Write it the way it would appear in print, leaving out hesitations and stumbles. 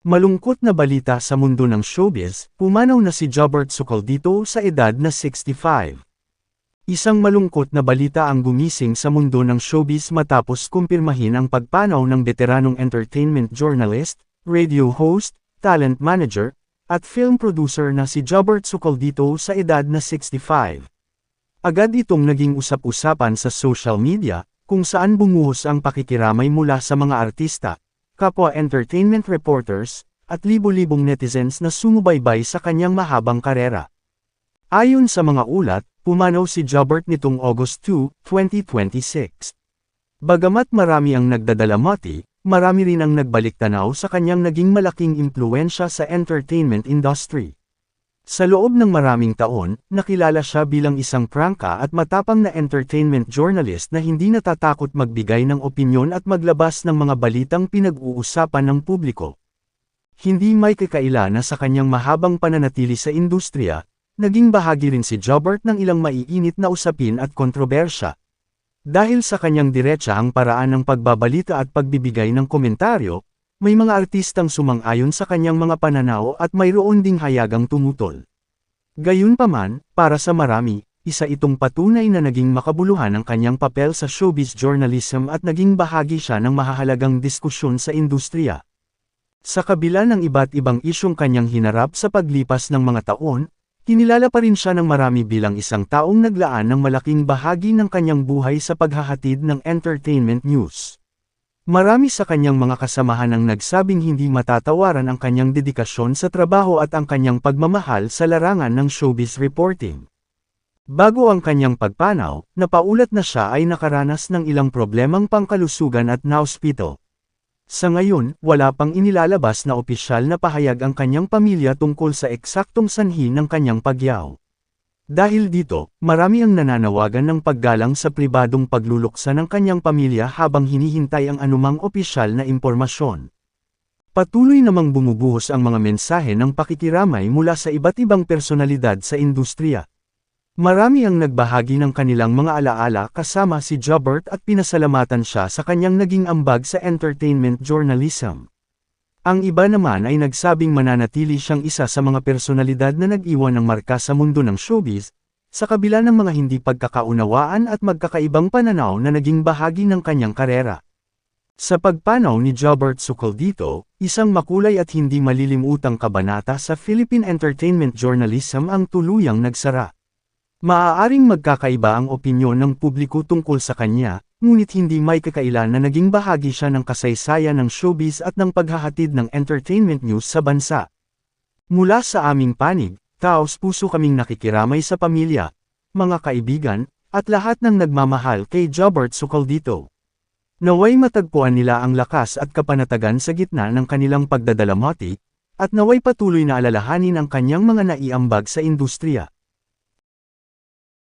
Malungkot na balita sa mundo ng showbiz, pumanaw na si Jobert Socoldito sa edad na 65. Isang malungkot na balita ang gumising sa mundo ng showbiz matapos kumpirmahin ang pagpanaw ng veteranong entertainment journalist, radio host, talent manager, at film producer na si Jobert Socoldito sa edad na 65. Agad itong naging usap-usapan sa social media, kung saan bumuhos ang pakikiramay mula sa mga artista, kapwa entertainment reporters, at libo-libong netizens na sumubaybay sa kanyang mahabang karera. Ayon sa mga ulat, pumanaw si Jobert nitong August 2, 2026. Bagamat marami ang nagdadalamati, marami rin ang nagbalik-tanaw sa kanyang naging malaking impluwensya sa entertainment industry. Sa loob ng maraming taon, nakilala siya bilang isang prangka at matapang na entertainment journalist na hindi natatakot magbigay ng opinyon at maglabas ng mga balitang pinag-uusapan ng publiko. Hindi may kakaila na sa kanyang mahabang pananatili sa industriya, naging bahagi rin si Jobert ng ilang maiinit na usapin at kontrobersya. Dahil sa kanyang diretsahang paraan ng pagbabalita at pagbibigay ng komentaryo, may mga artistang sumang-ayon sa kanyang mga pananaw at mayroon ding hayagang tumutol. Gayunpaman, para sa marami, isa itong patunay na naging makabuluhan ang kanyang papel sa showbiz journalism at naging bahagi siya ng mahahalagang diskusyon sa industriya. Sa kabila ng iba't ibang isyong kanyang hinarap sa paglipas ng mga taon, kinilala pa rin siya ng marami bilang isang taong naglaan ng malaking bahagi ng kanyang buhay sa paghahatid ng entertainment news. Marami sa kanyang mga kasamahan ang nagsabing hindi matatawaran ang kanyang dedikasyon sa trabaho at ang kanyang pagmamahal sa larangan ng showbiz reporting. Bago ang kanyang pagpanaw, napaulat na siya ay nakaranas ng ilang problemang pangkalusugan at naospito. Sa ngayon, wala pang inilalabas na opisyal na pahayag ang kanyang pamilya tungkol sa eksaktong sanhi ng kanyang pagyaw. Dahil dito, marami ang nananawagan ng paggalang sa pribadong pagluluksa ng kanyang pamilya habang hinihintay ang anumang opisyal na impormasyon. Patuloy namang bumubuhos ang mga mensahe ng pakikiramay mula sa iba't ibang personalidad sa industriya. Marami ang nagbahagi ng kanilang mga alaala kasama si Jobert at pinasalamatan siya sa kanyang naging ambag sa entertainment journalism. Ang iba naman ay nagsabing mananatili siyang isa sa mga personalidad na nag-iwan ng marka sa mundo ng showbiz, sa kabila ng mga hindi pagkakaunawaan at magkakaibang pananaw na naging bahagi ng kanyang karera. Sa pagpanaw ni Jobert Socoldito, isang makulay at hindi malilimutang kabanata sa Philippine entertainment journalism ang tuluyang nagsara. Maaaring magkakaiba ang opinyon ng publiko tungkol sa kanya, ngunit hindi may kakaila na naging bahagi siya ng kasaysayan ng showbiz at ng paghahatid ng entertainment news sa bansa. Mula sa aming panig, taos-puso kaming nakikiramay sa pamilya, mga kaibigan, at lahat ng nagmamahal kay Jobert Socoldito. Naway matagpuan nila ang lakas at kapanatagan sa gitna ng kanilang pagdadalamati, at naway patuloy na alalahanin ang kanyang mga naiambag sa industriya.